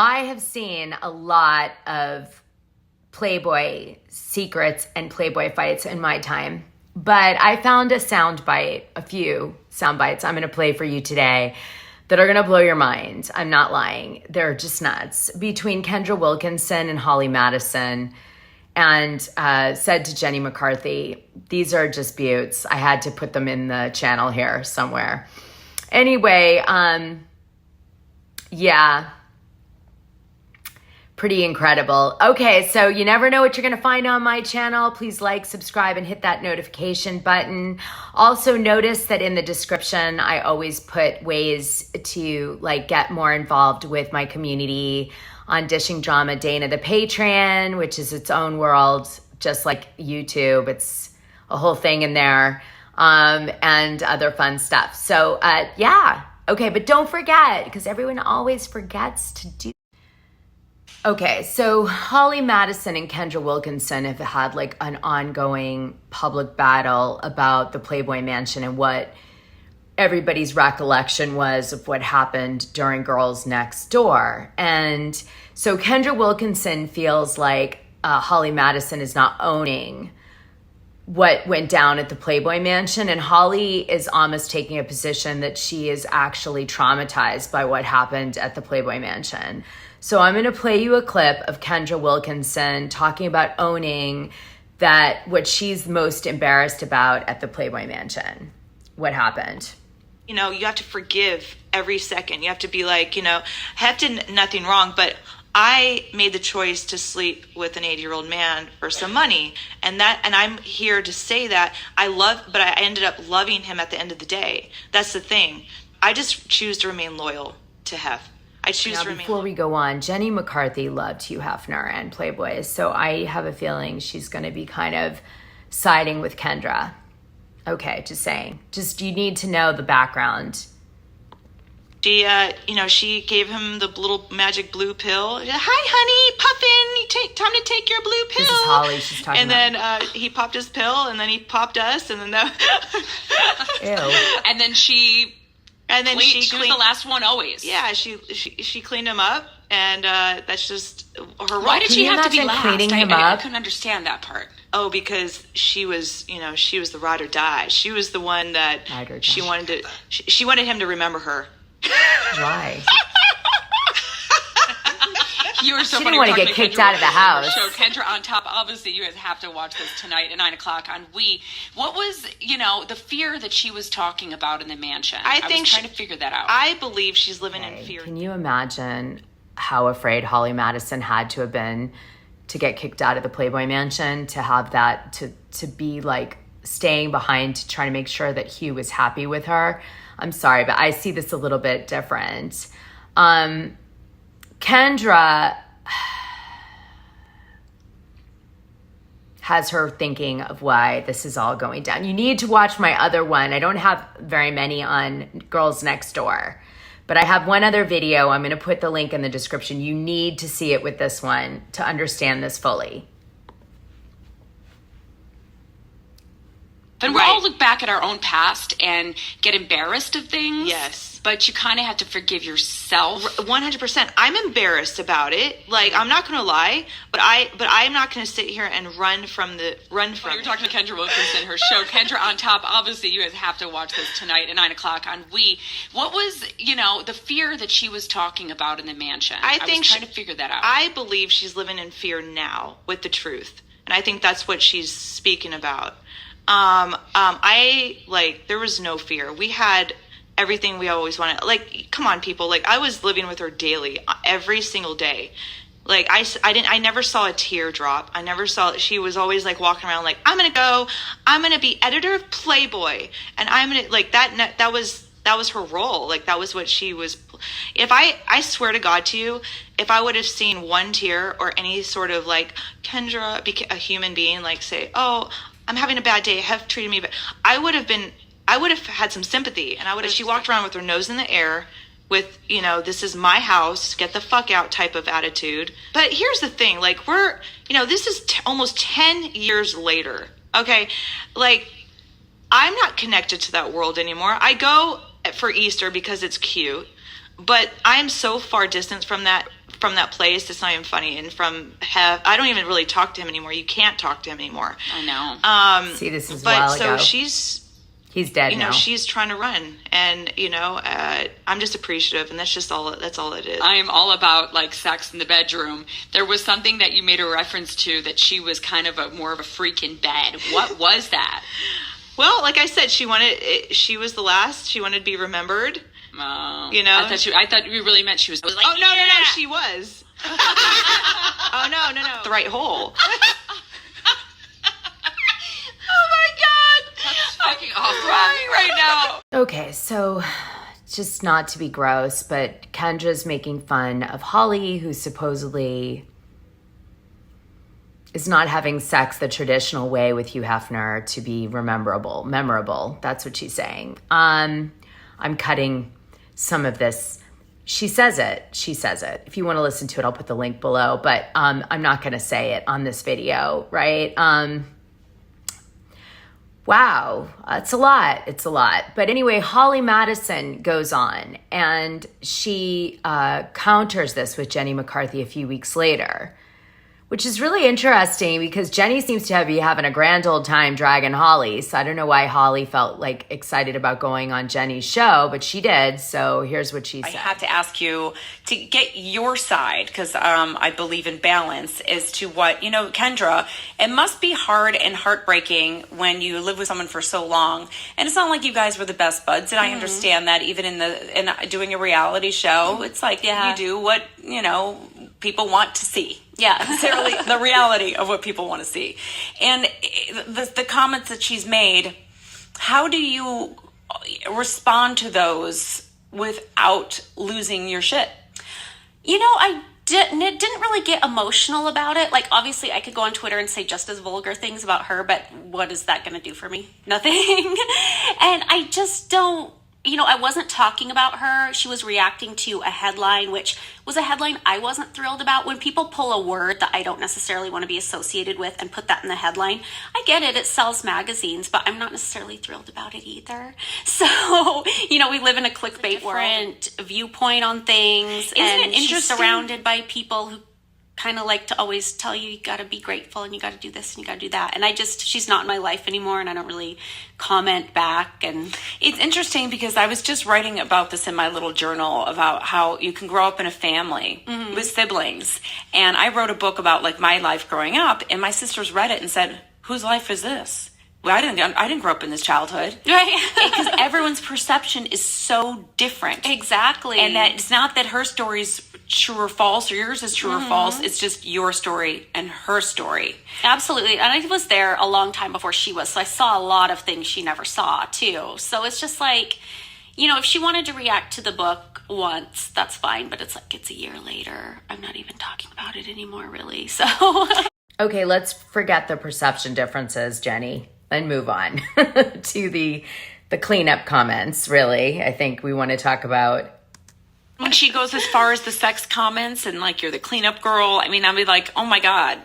I have seen a lot of Playboy secrets and Playboy fights in my time, but I found a few sound bites I'm going to play for you today that are going to blow your mind. I'm not lying. They're just nuts. Between Kendra Wilkinson and Holly Madison, and said to Jenny McCarthy, these are just beauts. I had to put them in the channel here somewhere. Anyway, yeah. Pretty incredible. Okay, so you never know what you're going to find on my channel. Please like, subscribe, and hit that notification button. Also notice that in the description, I always put ways to get more involved with my community on Dishing Drama Dana, the Patreon, which is its own world, just like YouTube. It's a whole thing in there, and other fun stuff. So yeah, okay, but don't forget, because everyone always forgets to do. Okay, so Holly Madison and Kendra Wilkinson have had an ongoing public battle about the Playboy Mansion and what everybody's recollection was of what happened during Girls Next Door. And so Kendra Wilkinson feels like Holly Madison is not owning what went down at the Playboy Mansion, and Holly is almost taking a position that she is actually traumatized by what happened at the Playboy Mansion. So I'm going to play you a clip of Kendra Wilkinson talking about owning that what she's most embarrassed about at the Playboy Mansion. What happened? You have to forgive every second. You have to be Hef did nothing wrong, but I made the choice to sleep with an 80-year-old man for some money. And I'm here to say that but I ended up loving him at the end of the day. That's the thing. I just choose to remain loyal to Hef. I choose to remain before loyal. We go on, Jenny McCarthy loved Hugh Hefner and Playboy. So I have a feeling she's going to be kind of siding with Kendra. Okay, just saying. Just you need to know the background. She, she gave him the little magic blue pill. Hi, honey, Puffin, time to take your blue pill. This is Holly, she's talking about. And then he popped his pill, and then he popped us, and then Ew. And then she was the last one always. Yeah, she cleaned him up, and that's just her role. Why did she have to be last? I couldn't understand that part. Oh, because she was the ride or die. She was the one that she wanted him to remember her. Why? You were so she funny. didn't want to get kicked out of the house. Show Kendra on top. Obviously, you guys have to watch this tonight at 9:00 on We. What was, the fear that she was talking about in the mansion? I was trying to figure that out. I believe she's living in fear. Can you imagine how afraid Holly Madison had to have been to get kicked out of the Playboy Mansion, to have that, to be staying behind to try to make sure that Hugh was happy with her? I'm sorry, but I see this a little bit different. Kendra has her thinking of why this is all going down. You need to watch my other one. I don't have very many on Girls Next Door, but I have one other video. I'm going to put the link in the description. You need to see it with this one to understand this fully. And we all look back at our own past and get embarrassed of things. Yes. But you kind of have to forgive yourself. 100%. I'm embarrassed about it. I'm not going to lie, but I'm not going to sit here and run from You're talking to Kendra Wilkinson, her show, Kendra on Top. Obviously, you guys have to watch this tonight at 9:00 on We. What was, the fear that she was talking about in the mansion? I was trying to figure that out. I believe she's living in fear now with the truth. And I think that's what she's speaking about. There was no fear. We had everything we always wanted. Come on, people. I was living with her daily, every single day. I never saw a tear drop. I never saw, she was always walking around I'm going to be editor of Playboy. And I'm going to, that was her role. That was what she was. I swear to God to you, if I would have seen one tear or any sort of Kendra, a human being, say, oh, I'm having a bad day, Hef treated me, but I would have had some sympathy, and she walked around with her nose in the air with, this is my house, get the fuck out type of attitude. But here's the thing, this is almost 10 years later, okay? I'm not connected to that world anymore. I go for Easter because it's cute, but I'm so far distant from that from that place, it's not even funny. And I don't even really talk to him anymore. You can't talk to him anymore. I know. See, this is a while ago. So he's dead now. She's trying to run, and I'm just appreciative, and that's all it is. I am all about like sex in the bedroom. There was something that you made a reference to, that she was kind of more of a freak in bed. What was that? Well, like I said, she was the last. She wanted to be remembered. Oh, I thought you really meant she was. I was like, oh no, she was. Oh no, the right hole. Oh my God, that's fucking awesome. Crying right now. Okay, so just not to be gross, but Kendra's making fun of Holly, who supposedly is not having sex the traditional way with Hugh Hefner to be memorable. That's what she's saying. I'm cutting some of this. She says it. If you want to listen to it, I'll put the link below, but I'm not going to say it on this video, right? Wow, it's a lot. But anyway, Holly Madison goes on, and she counters this with Jenny McCarthy a few weeks later, which is really interesting because Jenny seems to be having a grand old time dragging Holly. So I don't know why Holly felt like excited about going on Jenny's show, but she did. So here's what she said. I had to ask you to get your side, because I believe in balance, as to what, Kendra, it must be hard and heartbreaking when you live with someone for so long. And it's not like you guys were the best buds. And I understand that even in doing a reality show, it's like you do what, people want to see. Yeah, necessarily the reality of what people want to see. And the comments that she's made, how do you respond to those without losing your shit? I didn't really get emotional about it. Like, obviously, I could go on Twitter and say just as vulgar things about her, but what is that going to do for me? Nothing. And I just don't. I wasn't talking about her. She was reacting to a headline, which was a headline I wasn't thrilled about. When people pull a word that I don't necessarily want to be associated with and put that in the headline, I get it. It sells magazines, but I'm not necessarily thrilled about it either. So, we live in a clickbait different viewpoint on things. Isn't it interesting? She's surrounded by people who kind of like to always tell you got to be grateful and you got to do this and you got to do that. And she's not in my life anymore, and I don't really comment back. And it's interesting because I was just writing about this in my little journal about how you can grow up in a family with siblings. And I wrote a book about like my life growing up, and my sisters read it and said, whose life is this? Well, I didn't grow up in this childhood. Right. Because everyone's perception is so different. Exactly. And that it's not that her story's true or false or yours is true or false. It's just your story and her story. Absolutely. And I was there a long time before she was. So I saw a lot of things she never saw too. So it's just like, if she wanted to react to the book once, that's fine. But it's like, it's a year later. I'm not even talking about it anymore, really. So. Okay, let's forget the perception differences, Jenny, and move on to the cleanup comments, really. I think we want to talk about. When she goes as far as the sex comments and like, you're the cleanup girl, I'd be like, oh my God,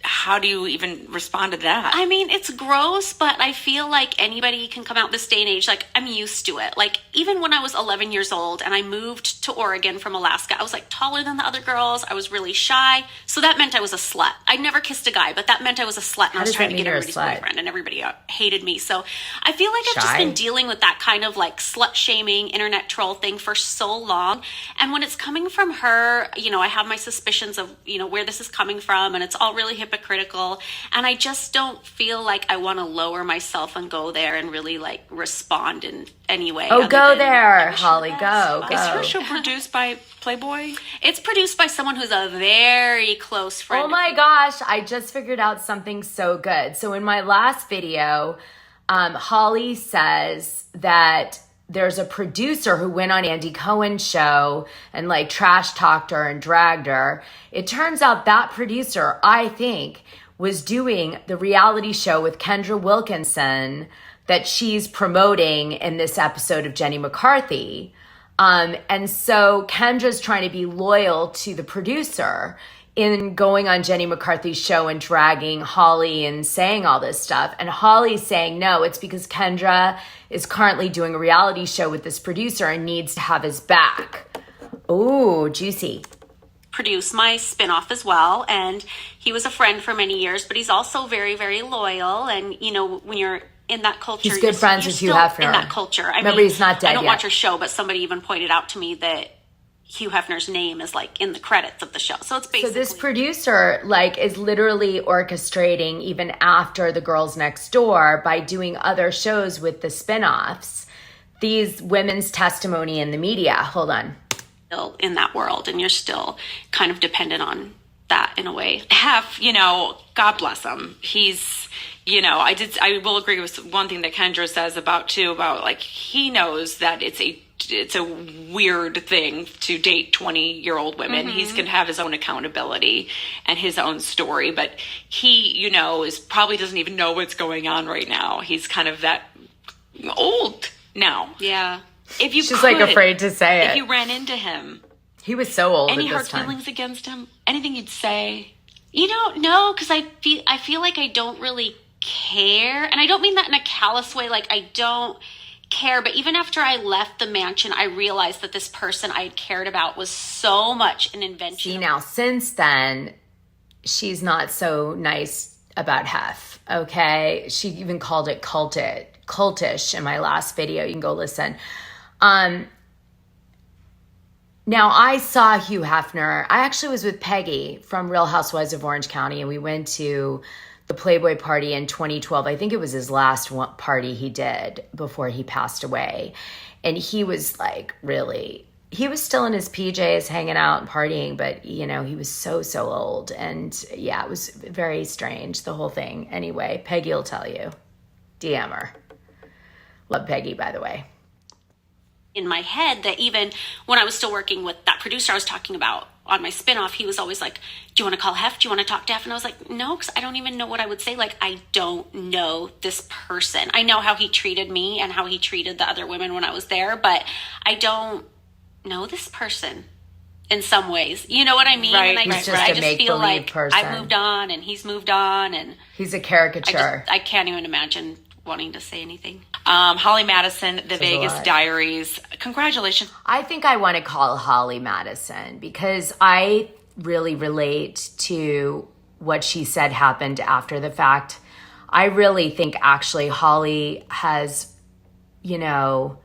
how do you even respond to that? It's gross, but I feel like anybody can come out this day and age. Like, I'm used to it. Like, even when I was 11 years old and I moved to Oregon from Alaska, I was like taller than the other girls. I was really shy. So that meant I was a slut. I never kissed a guy, but that meant I was a slut, and I was trying to get everybody's boyfriend, and everybody hated me. So I feel like I've just been dealing with that kind of like slut shaming, internet troll thing for so long. And when it's coming from her, I have my suspicions of, where this is coming from, and it's all really hypocritical. And I just don't feel like I want to lower myself and go there and really like respond in any way. Oh, go there, Holly, go. Is her show produced by Playboy? It's produced by someone who's a very close friend. Oh my gosh, I just figured out something so good. So in my last video, Holly says that there's a producer who went on Andy Cohen's show and like trash talked her and dragged her. It turns out that producer, I think, was doing the reality show with Kendra Wilkinson that she's promoting in this episode of Jenny McCarthy. And so Kendra's trying to be loyal to the producer in going on Jenny McCarthy's show and dragging Holly and saying all this stuff. And Holly's saying, no, it's because Kendra is currently doing a reality show with this producer and needs to have his back. Ooh, juicy. produce my spinoff as well. And he was a friend for many years, but he's also very, very loyal. And, you know, when you're in that culture, he's good friends with Hugh Hefner. In that culture. Remember, he's not dead I don't yet. watch her show, but somebody even pointed out to me that Hugh Hefner's name is like in the credits of the show. So it's basically. So this producer like is literally orchestrating even after The Girls Next Door by doing other shows with the spinoffs. These women's testimony in the media. Hold on. Still in that world, and you're still kind of dependent on that in a way. You know, God bless him. He's, you know, I will agree with one thing that Kendra says about like, he knows that it's a weird thing to date 20-year-old women. Mm-hmm. He's going to have his own accountability and his own story, but he, you know, probably doesn't even know what's going on right now. He's kind of that old now. Yeah. If you She's like afraid to say it. If you ran into him. He was so old any at hard this time. feelings against him? Anything you'd say? You know, no, because I feel like I don't really care. And I don't mean that in a callous way, like I don't care. But even after I left the mansion, I realized that this person I cared about was so much an invention. See, now since then, she's not so nice about Hef, okay? She even called it cultish in my last video. You can go listen. Now, I saw Hugh Hefner. I actually was with Peggy from Real Housewives of Orange County, and we went to the Playboy party in 2012. I think it was his last party he did before he passed away. And he was like he was still in his PJs hanging out and partying, but, you know, he was so old. And yeah, it was very strange, the whole thing. Anyway, Peggy will tell you. DM her. Love Peggy, by the way. In my head that even when I was still working with that producer I was talking about on my spinoff, he was always like, do you want to call Hef? Do you want to talk to Hef? And I was like, no, because I don't even know what I would say. Like, I don't know this person. I know how he treated me and how he treated the other women when I was there, but I don't know this person in some ways. You know what I mean? Right, and I just feel like I moved on and he's moved on, and he's a caricature. I can't even imagine wanting to say anything. Holly Madison, The Vegas Diaries. Congratulations. I think I want to call Holly Madison because I really relate to what she said happened after the fact. I really think actually Holly has, you know,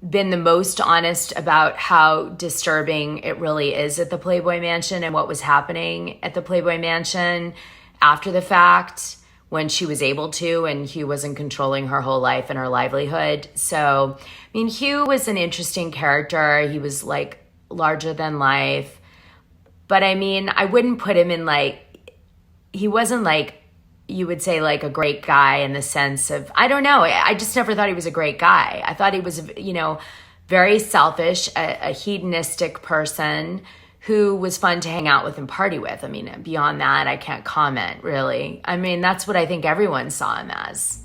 been the most honest about how disturbing it really is at the Playboy Mansion and what was happening at the Playboy Mansion after the fact, when she was able to, and Hugh wasn't controlling her whole life and her livelihood. So, I mean, Hugh was an interesting character. He was like larger than life. But I mean, I wouldn't put him in like, he wasn't like, you would say like a great guy in the sense of, I don't know. I just never thought he was a great guy. I thought he was, you know, very selfish, a hedonistic person who was fun to hang out with and party with. I mean, beyond that, I can't comment, really. I mean, that's what I think everyone saw him as,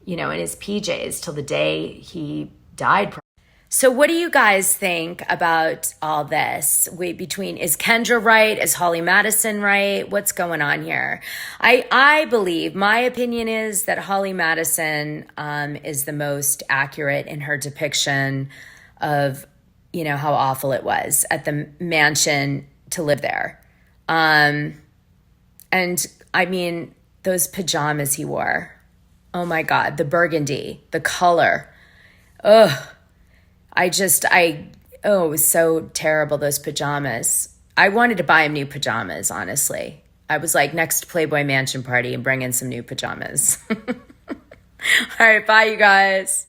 you know, in his PJs till the day he died. So what do you guys think about all this? Is Kendra right? Is Holly Madison right? What's going on here? I believe, my opinion is that Holly Madison is the most accurate in her depiction of, you know, how awful it was at the mansion to live there. And I mean, those pajamas he wore. Oh my God, the burgundy, the color. Ugh. It was so terrible, those pajamas. I wanted to buy him new pajamas, honestly. I was like, next Playboy Mansion party and bring in some new pajamas. All right, bye, you guys.